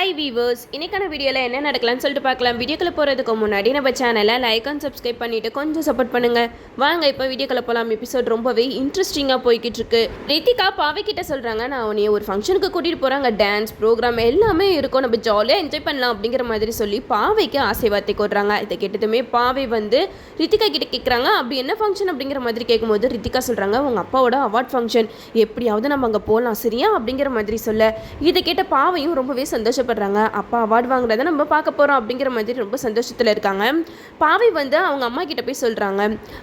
Hi viewers, இன்னைக்கான வீடியோவில் என்ன நடக்கலாம்னு சொல்லிட்டு பார்க்கலாம். வீடியோக்குள்ள போகிறதுக்கு முன்னாடி நம்ம சேனலை லைக் அண்ட் சப்ஸ்கிரைப் பண்ணிவிட்டு கொஞ்சம் சப்போர்ட் பண்ணுங்கள். வாங்க இப்போ வீடியோக்குள்ள போகலாம். எபிசோட் ரொம்பவே இன்ட்ரெஸ்டிங்காக போய்கிட்டு இருக்கு. ரித்திகா பாவைக்கிட்ட சொல்கிறாங்க, நான் உன்னைய ஒரு ஃபங்க்ஷனுக்கு கூட்டிகிட்டு போகிறாங்க, டான்ஸ் ப்ரோக்ராம் எல்லாமே இருக்கும், நம்ம ஜாலியாக என்ஜாய் பண்ணலாம் அப்படிங்கிற மாதிரி சொல்லி பாவைக்கு ஆசை வார்த்தை கொடுறாங்க. இதை கேட்டதுமே பாவை வந்து ரித்திகா கிட்ட கேட்குறாங்க, அப்படி என்ன ஃபங்க்ஷன் அப்படிங்கிற மாதிரி கேட்கும்போது ரித்திகா சொல்கிறாங்க, உங்கள் அப்பாவோட அவார்ட் ஃபங்க்ஷன், எப்படியாவது நம்ம அங்கே போகலாம் சரியா அப்படிங்கிற மாதிரி சொல்ல, இதை கேட்ட பாவையும் ரொம்பவே சந்தோஷப்படுறாங்க. அப்பா அவார்டு வாங்குறத நம்ம பார்க்க போகிறோம் அப்படிங்கிற மாதிரி ரொம்ப சந்தோஷத்தில் இருக்காங்க. பாவை வந்து அவங்க அம்மா கிட்ட போய் சொல்கிறாங்க,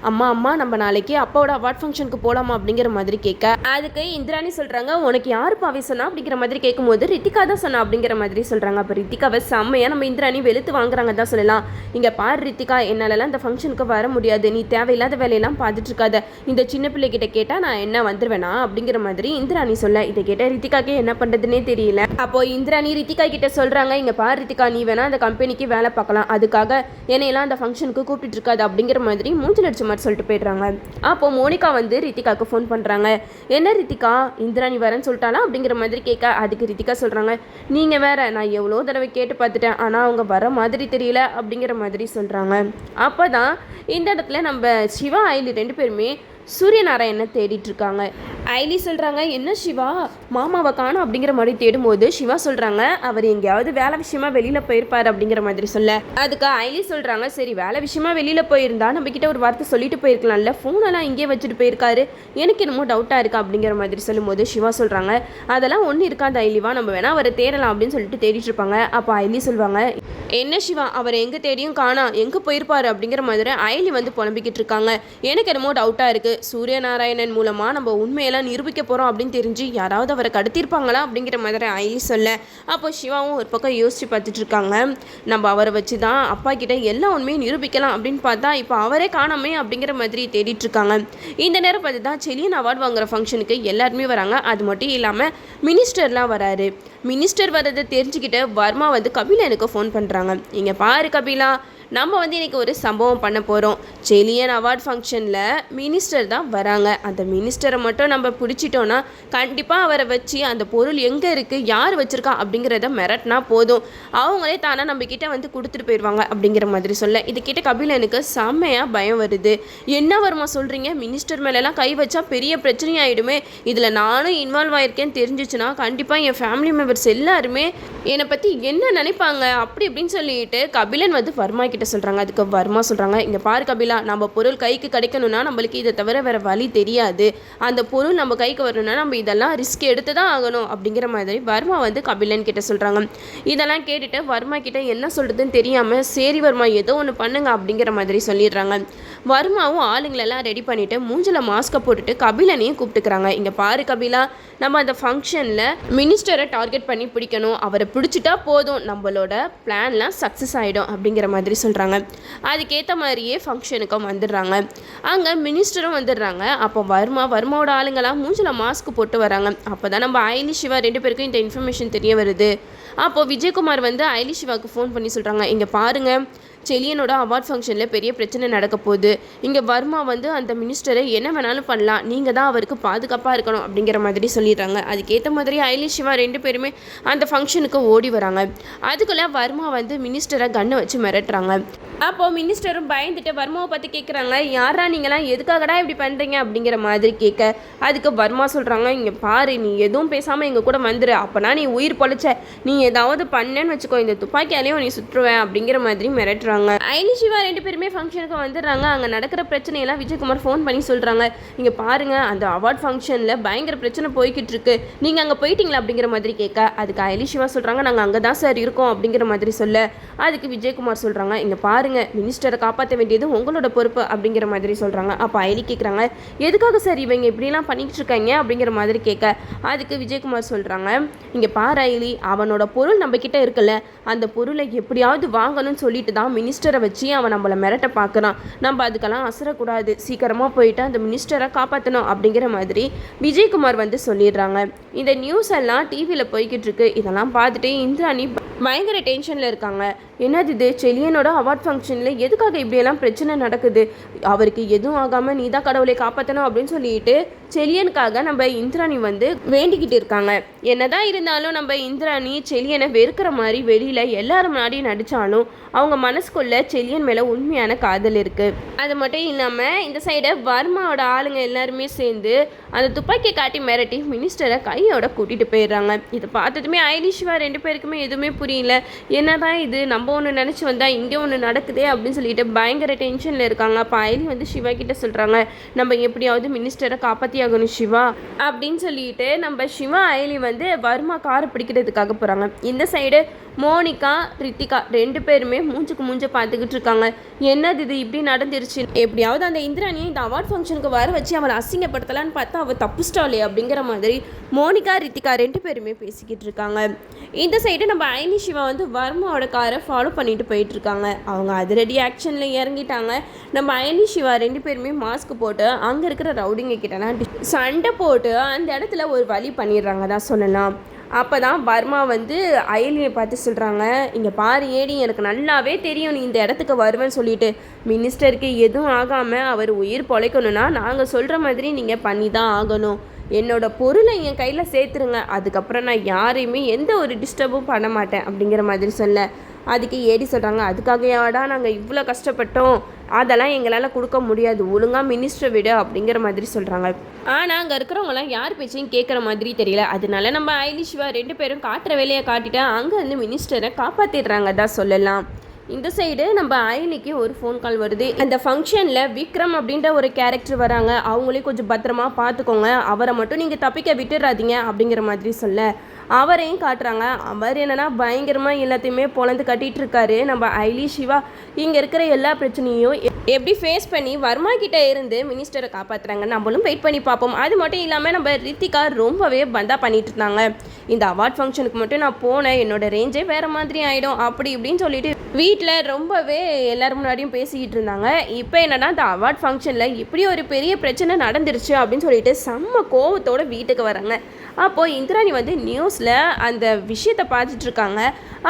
அம்மா நம்ம நாளைக்கு அப்பாவோட அவார்ட் ஃபங்க்ஷனுக்கு போகலாமா அப்படிங்கிற மாதிரி கேட்க, அதுக்கு இந்திராணி சொல்கிறாங்க, உனக்கு யார் பாவை சொன்னா அப்படிங்கிற மாதிரி கேட்கும்போது ரித்திகா தான் சொன்னா அப்படிங்கிற மாதிரி சொல்கிறாங்க. அப்போ ரித்திகாவை செம்மையாக நம்ம இந்திராணி வெளுத்து வாங்குறாங்க தான் சொல்லலாம். இங்கே பாரு ரித்திகா, என்னாலலாம் இந்த ஃபங்க்ஷனுக்கு வர முடியாது, நீ தேவையில்லாத வேலையெல்லாம் பார்த்துட்டு இருக்காத, இந்த சின்ன பிள்ளைகிட்ட கேட்டால் நான் என்ன வந்துடுவேனா அப்படிங்கிற மாதிரி இந்திராணி சொல்ல, இதை கேட்டால் ரித்திகாக்கு என்ன பண்ணுறதுன்னே தெரியல. அப்போ இந்திராணி ரித்திகா கிட்ட சொல்கிறாங்க, இங்கே பாரு ரித்திகா, நீ வேணா அந்த கம்பெனிக்கு வேலை பார்க்கலாம், அதுக்காக என்னையெல்லாம் அந்த ஃபங்க்ஷனுக்கு கூப்பிட்டு இருக்காது அப்படிங்கிற மாதிரி மூஞ்சில் அடிச்ச மாதிரி சொல்லிட்டு போயிடுறாங்க. அப்போ மோனிகா வந்து ரித்திகாவுக்கு ஃபோன் பண்ணுறாங்க, என்ன ரித்திகா இந்திராணி வரேன்னு சொல்லிட்டாலாம் அப்படிங்கிற மாதிரி கேட்க, அதுக்கு ரித்திகா சொல்கிறாங்க, நீங்கள் வேற, நான் எவ்வளோ தடவை கேட்டு பார்த்துட்டேன், ஆனால் அவங்க வர மாதிரி தெரியல அப்படிங்கிற மாதிரி சொல்கிறாங்க. அப்போ தான் இந்த இடத்துல நம்ம சிவா ஐலி ரெண்டு பேருமே சூரியநாராயணனை தேடிட்டு இருக்காங்க. ஐலி சொல்கிறாங்க, என்ன சிவா மாமாவை காணோம் அப்படிங்கிற மாதிரி தேடும்போது சிவா சொல்கிறாங்க, அவர் எங்கேயாவது வேலை விஷயமா வெளியில் போயிருப்பார் அப்படிங்கிற மாதிரி சொல்ல, அதுக்கு ஐலி சொல்கிறாங்க, சரி வேலை விஷயமா வெளியில் போயிருந்தா நம்ம கிட்ட ஒரு வார்த்தை சொல்லிட்டு போயிருக்கலாம்ல, ஃபோனெல்லாம் இங்கேயே வச்சுட்டு போயிருக்காரு, எனக்கு என்னமோ டவுட்டாக இருக்கா அப்படிங்கிற மாதிரி சொல்லும்போது சிவா சொல்கிறாங்க, அதெல்லாம் ஒன்றும் இருக்காது ஐலிவா, நம்ம வேணா அவரை தேடலாம் அப்படின்னு சொல்லிட்டு தேடிட்டு இருப்பாங்க. அப்போ ஐலி சொல்லுவாங்க, என்ன சிவா அவர் எங்கே தேடியும் காணா, எங்கே போயிருப்பாரு அப்படிங்கிற மாதிரி ஐலி வந்து புலம்பிக்கிட்டு இருக்காங்க. எனக்கு என்னமோ டவுட்டாக இருக்குது, சூரியநாராயணன் மூலமாக நம்ம உண்மையெல்லாம் நிரூபிக்க போகிறோம் அப்படின்னு தெரிஞ்சு யாராவது அவரை கடத்திருப்பாங்களா அப்படிங்கிற மாதிரி ஐலி சொல்ல, அப்போ சிவாவும் ஒரு பக்கம் யோசிச்சு பார்த்துட்டு இருக்காங்க, நம்ம அவரை வச்சு தான் அப்பா கிட்ட எல்லா உண்மையும் நிரூபிக்கலாம் அப்படின்னு பார்த்தா இப்போ அவரே காணாமே அப்படிங்கிற மாதிரி தேடிட்டு இருக்காங்க. இந்த நேரம் பார்த்து தான் செலியன் அவார்டு வாங்குற ஃபங்க்ஷனுக்கு எல்லாருமே வராங்க. அது மட்டும் இல்லாமல் மினிஸ்டர்லாம் வராரு. மினிஸ்டர் வர்றதை தெரிஞ்சுக்கிட்டு வர்மா வந்து கபிலனுக்கு ஃபோன் பண்ணுறாங்க, இங்கே பாரு கபிலா, நம்ம வந்து இன்றைக்கி ஒரு சம்பவம் பண்ண போகிறோம். செலியன் அவார்ட் ஃபங்க்ஷனில் மினிஸ்டர் தான் வராங்க. அந்த மினிஸ்டரை மட்டும் நம்ம பிடிச்சிட்டோன்னா கண்டிப்பாக அவரை வச்சு அந்த பொருள் எங்கே இருக்குது, யார் வச்சுருக்கா அப்படிங்கிறத மிரட்டினா போதும், அவங்களே தானே நம்மக்கிட்ட வந்து கொடுத்துட்டு போயிடுவாங்க அப்படிங்கிற மாதிரி சொல்ல, இது கிட்ட கபிலனுக்கு செம்மையாக பயம் வருது. என்ன வருமா சொல்கிறீங்க, மினிஸ்டர் மேலெல்லாம் கை வச்சா பெரிய பிரச்சனையாயிடுமே, இதில் நானும் இன்வால்வ் ஆயிருக்கேன்னு தெரிஞ்சிச்சுன்னா கண்டிப்பாக என் ஃபேமிலி மெம்பர்ஸ் எல்லாருமே என்னை பற்றி என்ன நினைப்பாங்க அப்படி இப்படின்னு சொல்லிட்டு கபிலன் வந்து வர்மா கிட்ட சொல்கிறாங்க. அதுக்கு வர்மா சொல்கிறாங்க, இங்கே பாரு கபிலா, நம்ம பொருள் கைக்கு கிடைக்கணும்னா நம்மளுக்கு இதை தவிர வேறு வழி தெரியாது, அந்த பொருள் நம்ம கைக்கு வரணும்னா நம்ம இதெல்லாம் ரிஸ்க் எடுத்து தான் ஆகணும் அப்படிங்கிற மாதிரி வர்மா வந்து கபிலன் கிட்ட சொல்கிறாங்க. இதெல்லாம் கேட்டுட்டு வர்மா கிட்ட என்ன சொல்கிறதுன்னு தெரியாமல், சரி வர்மா ஏதோ ஒன்று பண்ணுங்க அப்படிங்கிற மாதிரி சொல்லிடுறாங்க. வர்மாவும் ஆளுங்களெல்லாம் ரெடி பண்ணிவிட்டு மூஞ்சில் மாஸ்கை போட்டுட்டு கபிலனையும் கூப்பிட்டுக்கிறாங்க. இங்கே பாரு கபிலா, நம்ம அந்த ஃபங்க்ஷனில் மினிஸ்டரை டார்கெட் பண்ணி பிடிக்கணும், அவரை பிடிச்சிட்டா போதும், நம்மளோட பிளான்லாம் சக்ஸஸ் ஆகிடும் அப்படிங்கிற மாதிரி சொல்கிறாங்க. அதுக்கேற்ற மாதிரியே ஃபங்க்ஷனுக்கும் வந்துடுறாங்க. அங்கே மினிஸ்டரும் வந்துடுறாங்க. அப்போ வர்மாவோட ஆளுங்களாம் மூஞ்சில் மாஸ்க் போட்டு வராங்க. அப்போ தான் நம்ம ஐலி சிவா ரெண்டு பேருக்கும் இந்த இன்ஃபர்மேஷன் தெரிய வருது. அப்போது விஜயகுமார் வந்து ஐலி சிவாவுக்கு ஃபோன் பண்ணி சொல்கிறாங்க, இங்கே பாருங்கள், செலியனோட அவார்ட் ஃபங்க்ஷனில் பெரிய பிரச்சனை நடக்க போகுது, இங்கே வர்மா வந்து அந்த மினிஸ்டரை என்ன வேணாலும் பண்ணலாம், நீங்கள் தான் அவருக்கு பாதுகாப்பாக இருக்கணும் அப்படிங்கிற மாதிரி சொல்லிடுறாங்க. அதுக்கேற்ற மாதிரி ஐலி சிவா ரெண்டு பேருமே அந்த ஃபங்க்ஷனுக்கு ஓடி வராங்க. அதுக்குள்ளே வர்மா வந்து மினிஸ்டரை கண்ணை வச்சு மிரட்டுறாங்க. அப்போது மினிஸ்டரும் பயந்துட்டு வர்மாவை பற்றி கேட்குறாங்க, யாரா நீங்களாம் எதுக்காகடா இப்படி பண்ணுறீங்க அப்படிங்கிற மாதிரி கேட்க, அதுக்கு வர்மா சொல்கிறாங்க, இங்கே பாரு, நீ எதுவும் பேசாமல் எங்கள் கூட வந்துடு, அப்போனா நீ உயிர் பொழைச்ச, நீ ஏதாவது பண்ணேன்னு வச்சுக்கோ, இந்த துப்பாக்கியாலையும் நீ சுற்றுவேன் அப்படிங்கிற மாதிரி மிரட்டுறாங்க. ஐலி சிவா ரெண்டு பேருமே ஃபங்க்ஷனுக்கு வந்துடுறாங்க. அங்கே நடக்கிற பிரச்சனையெல்லாம் விஜயகுமார் ஃபோன் பண்ணி சொல்கிறாங்க, இங்கே பாருங்கள், அந்த அவார்ட் ஃபங்க்ஷனில் பயங்கர பிரச்சனை போய்கிட்டு இருக்கு, நீங்கள் அங்கே போயிட்டீங்களா அப்படிங்கிற மாதிரி கேட்க, அதுக்கு ஐலி சிவா சொல்கிறாங்க, நாங்கள் அங்கே தான் சார் இருக்கோம் அப்படிங்கிற மாதிரி சொல்ல, அதுக்கு விஜயகுமார் சொல்கிறாங்க, இங்கே பாருங்கள், மினிஸ்டரை காப்பாற்ற வேண்டியது உங்களோட பொறுப்பு அப்படிங்கிற மாதிரி சொல்கிறாங்க. அப்போ ஐலி கேட்குறாங்க, எதுக்காக சார் இவங்க இப்படிலாம் பண்ணிக்கிட்டு இருக்காங்க அப்படிங்கிற மாதிரி கேட்க, அதுக்கு விஜயகுமார் சொல்கிறாங்க, இங்கே பாரு ஐலி, அவனோட பொருள் நம்ம கிட்ட இருக்குல்ல, அந்த பொருளை எப்படியாவது வாங்கணும்னு சொல்லிட்டு தான் மினிஸ்டரை வச்சு அவன் நம்மளை மிரட்ட பார்க்குறான், நம்ம அதுக்கெல்லாம் அசரக்கூடாது, சீக்கிரமாக போயிட்டு அந்த மினிஸ்டரை காப்பாற்றணும் அப்படிங்கிற மாதிரி விஜயகுமார் வந்து சொல்லிடுறாங்க. இந்த நியூஸ் எல்லாம் டிவியில் போய்கிட்டு இருக்கு. இதெல்லாம் பார்த்துட்டு இந்திராணி பயங்கர டென்ஷனில் இருக்காங்க. என்னது இது, செலியனோட அவார்ட் ஃபங்க்ஷனில் எதுக்காக இப்படியெல்லாம் பிரச்சனை நடக்குது, அவருக்கு எதுவும் ஆகாமல் நீ தான் கடவுளை காப்பாற்றணும் அப்படின்னு சொல்லிட்டு செலியனுக்காக நம்ம இந்திராணி வந்து வேண்டிக்கிட்டு இருக்காங்க. என்னதான் இருந்தாலும் நம்ம இந்திராணி செலியனை வெறுக்கிற மாதிரி வெளியில் எல்லாரும் முன்னாடியும் நடித்தாலும் அவங்க மனசுக்குள்ள செலியன் மேலே உண்மையான காதல் இருக்குது. அது மட்டும் இல்லாமல் இந்த சைடை வர்மாவோட ஆளுங்க எல்லாருமே சேர்ந்து அந்த துப்பாக்கியை காட்டி மிரட்டி மினிஸ்டரை கையோட கூட்டிகிட்டு போயிடுறாங்க. இதை பார்த்ததுமே ஐலி சிவா 2 பேருக்குமே எதுவுமே புரியல. என்னதான் இது, நம்ம ஒன்று நினச்சி வந்தால் இங்கே ஒன்று நடக்குதே அப்படின்னு சொல்லிட்டு பயங்கர டென்ஷனில் இருக்காங்க. அப்போ ஐலி வந்து சிவா கிட்ட சொல்கிறாங்க, நம்ம எப்படியாவது மினிஸ்டரை காப்பாற்றி ஆகணும் சிவா அப்படின்னு சொல்லிட்டு நம்ம சிவா ஐலி வந்து வர்மா காரை பிடிக்கிறதுக்காக போகிறாங்க. இந்த சைடு மோனிகா ரித்திகா 2 பேருமே மூஞ்சுக்கு மூஞ்ச பார்த்துக்கிட்டு இருக்காங்க. என்னது இது இப்படி நடந்துருச்சு, எப்படியாவது அந்த இந்திராணியை இந்த அவார்ட் ஃபங்க்ஷனுக்கு வர வச்சு அவளை அசிங்கப்படுத்தலான்னு பார்த்தா அவள் தப்புஸ்டாலே அப்படிங்கிற மாதிரி மோனிகா ரித்திகா 2 பேருமே பேசிக்கிட்டு இருக்காங்க. இந்த சைடு நம்ம ஐலி சிவா வந்து வர்மாவோட காரை ஃபாலோ பண்ணிட்டு போயிட்டு இருக்காங்க. அவங்க அதிரடி ஆக்ஷனில் இறங்கிட்டாங்க. நம்ம ஐலி சிவா 2 பேருமே மாஸ்க் போட்டு அங்கே இருக்கிற ரவுடிங்க கிட்டலாம் சண்டை போட்டு அந்த இடத்துல ஒரு வழி பண்ணிடுறாங்க தான் சொல்லலாம். அப்போ தான் வர்மா வந்து ஐலியை பார்த்து சொல்கிறாங்க, இங்கே பாரு ஏடி, எனக்கு நல்லாவே தெரியும் நீ இந்த இடத்துக்கு வருவேன்னு சொல்லிட்டு. மினிஸ்டருக்கு எதுவும் ஆகாமல் அவர் உயிர் பொழைக்கணும்னா நாங்கள் சொல்கிற மாதிரி நீங்கள் பண்ணி தான் ஆகணும். என்னோடய பொருளை என் கையில் சேர்த்துருங்க, அதுக்கப்புறம் நான் யாரையுமே எந்த ஒரு டிஸ்டர்பும் பண்ண மாட்டேன் அப்படிங்கிற மாதிரி சொல்ல. அதுக்கு ஏடி சொல்கிறாங்க, அதுக்காகயாடா நாங்கள் இவ்வளோ கஷ்டப்பட்டோம், அதெல்லாம் எங்களால் கொடுக்க முடியாது, ஒழுங்காக மினிஸ்டர் விடு அப்படிங்கிற மாதிரி சொல்கிறாங்க. ஆனால் அங்கே இருக்கிறவங்களாம் யார் பேச்சையும் கேட்குற மாதிரி தெரியல. அதனால நம்ம ஐலி சிவா 2 பேரும் காட்டுற வேலையை காட்டிட்டு அங்கே வந்து மினிஸ்டரை காப்பாற்றிடுறாங்க தான் சொல்லலாம். இந்த சைடு நம்ம ஐலிக்கு ஒரு ஃபோன் கால் வருது. அந்த ஃபங்க்ஷனில் விக்ரம் அப்படின்ற ஒரு கேரக்டர் வராங்க, அவங்களையும் கொஞ்சம் பத்திரமா பார்த்துக்கோங்க, அவரை மட்டும் நீங்கள் தப்பிக்க விட்டுறாதீங்க அப்படிங்கிற மாதிரி சொல்ல அவரையும் காட்டுறாங்க. அவர் என்னன்னா பயங்கரமாக எல்லாத்தையுமே பொழந்து கட்டிகிட்டு இருக்காரு. நம்ம ஐலி சிவா இங்கே இருக்கிற எல்லா பிரச்சனையும் எப்படி ஃபேஸ் பண்ணி வர்மா கிட்டே இருந்து மினிஸ்டரை காப்பாற்றுறாங்க, நம்மளும் வெயிட் பண்ணி பார்ப்போம். அது மட்டும் இல்லாமல் நம்ம ரித்திகா ரொம்பவே பந்தா பண்ணிட்டு இருந்தாங்க. இந்த அவார்ட் ஃபங்க்ஷனுக்கு மட்டும் நான் போனேன், என்னோட ரேஞ்சே வேறு மாதிரி ஆகிடும் அப்படி இப்படின்னு சொல்லிட்டு வீட்டில் ரொம்பவே எல்லோரும் முன்னாடியும் பேசிக்கிட்டு இருந்தாங்க. இப்போ என்னன்னா இந்த அவார்ட் ஃபங்க்ஷனில் இப்படி ஒரு பெரிய பிரச்சனை நடந்துருச்சு அப்படின்னு சொல்லிட்டு செம்ம கோவத்தோடு வீட்டுக்கு வராங்க. அப்போது இந்திராணி வந்து நியூஸில் அந்த விஷயத்தை பார்த்துட்டு இருக்காங்க.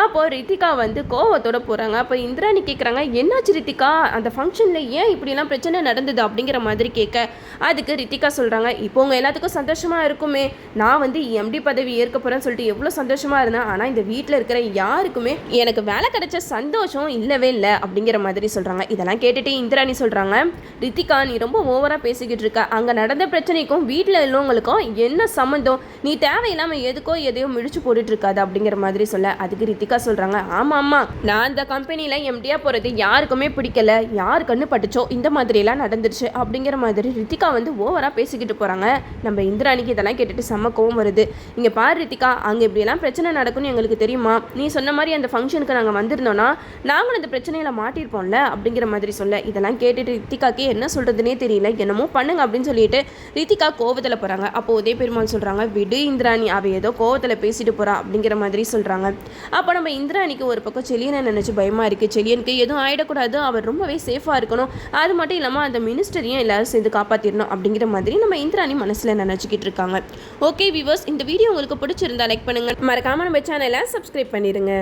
அப்போது ரித்திகா வந்து கோவத்தோடு போகிறாங்க. அப்போ இந்திராணி கேட்குறாங்க, என்னாச்சு ரித்திகா, அந்த ஃபங்க்ஷனில் ஏன் இப்படிலாம் பிரச்சனை நடந்தது அப்படிங்கிற மாதிரி கேட்க அதுக்கு ரித்திகா சொல்கிறாங்க, இப்போ உங்கள் எல்லாத்துக்கும் சந்தோஷமாக இருக்குமே, நான் வந்து எம்டி பதவி ஏற்க போகிறேன்னு சொல்லிட்டு எவ்வளோ சந்தோஷமாக இருந்தேன், ஆனால் இந்த வீட்டில் இருக்கிற யாருக்குமே எனக்கு வேலை கிடைச்ச சந்தோஷம் இல்லவே இல்லை அப்படிங்கிற மாதிரி சொல்கிறாங்க. இதெல்லாம் கேட்டுட்டு இந்திராணி சொல்கிறாங்க, ரித்திகா நீ ரொம்ப ஓவராக பேசிக்கிட்டு இருக்க, அங்கே நடந்த பிரச்சனைக்கும் வீட்டில் உள்ளவங்களுக்கும் என்ன சம்மந்தம், நீ தேவையில்லாமல் எதுக்கோ எதையோ மிடிச்சு போட்டுட்டு இருக்காது அப்படிங்கிற மாதிரி சொல்ல அதுக்கு ரித்திகா சொல்கிறாங்க, ஆமாம் நான் அந்த கம்பெனியில் எம்டியாக போகிறது யாருக்குமே பிடிக்கல, யாரு கண்ணு பட்டுச்சோ இந்த மாதிரியெல்லாம் நடந்துருச்சு அப்படிங்கிற மாதிரி ரித்திகா வந்து ஓவராக பேசிக்கிட்டு போகிறாங்க. நம்ம இந்திராணிக்கு இதெல்லாம் கேட்டுட்டு செம்ம கோவம் வருது. இங்கே பாரு ரித்திகா, அங்கே இப்படியெல்லாம் பிரச்சனை நடக்கும்னு எங்களுக்கு தெரியுமா, நீ சொன்ன மாதிரி அந்த ஃபங்க்ஷனுக்கு நாங்கள் வந்திருந்தோன்னா நாங்களும் அந்த பிரச்சனையில் மாட்டியிருப்போம்ல அப்படிங்கிற மாதிரி சொல்ல இதெல்லாம் கேட்டுட்டு ரித்திகாக்கு என்ன சொல்கிறதுனே தெரியல, என்னமோ பண்ணுங்க அப்படின்னு சொல்லிட்டு ரித்திகா கோவத்தில் போகிறாங்க. அப்போ உதய பெருமாள் சொல்கிறாங்க, விடு இந்திராணி, அவள் ஏதோ கோவத்தில் பேசிட்டு போகிறா அப்படிங்கிற மாதிரி சொல்கிறாங்க. அப்போ நம்ம இந்திராணிக்கு ஒரு பக்கம் செலியனை நினச்சி பயமாக இருக்குது, செலியனுக்கு எதுவும் ஆகிடக்கூடாது, அவர் ரொம்பவே சேஃபாக இருக்கணும், அது மட்டும் இல்லாமல் அந்த மினிஸ்டரையும் எல்லாரும் சேர்ந்து காப்பாற்றிடணும் அப்படிங்கிற மாதிரி நம்ம இந்திராணி மனசில் நினச்சிக்கிட்டு இருக்காங்க. ஓகே வியூவர்ஸ், இந்த வீடியோ உங்களுக்கு பிடிச்சிருந்தா லைக் பண்ணுங்கள், மறக்காமல் நம்ம சேனலை சப்ஸ்கிரைப் பண்ணிடுங்க.